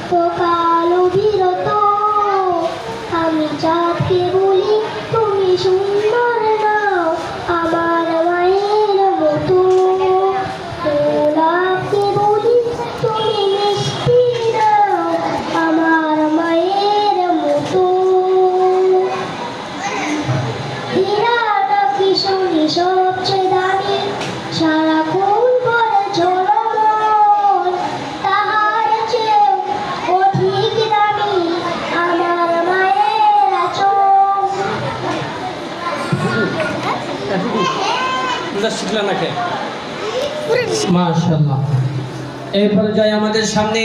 তো কালো বিরত আমি চাঁদকে বলি তুমি সুন্দর নাও আমার মায়ের মতো গোলাপকে বলি তুমি মিষ্টি নাও আমার মায়ের মতো হীরা নাকি শুনি সবচেয়ে দামি সারাক্ষণ করে ঝলমল তাহার চেয়েও অধিক দামি আমার মায়ের আঁচল। শিখলা নাকি মাশাআল্লাহ। এই পর্যায়ে আমাদের সামনে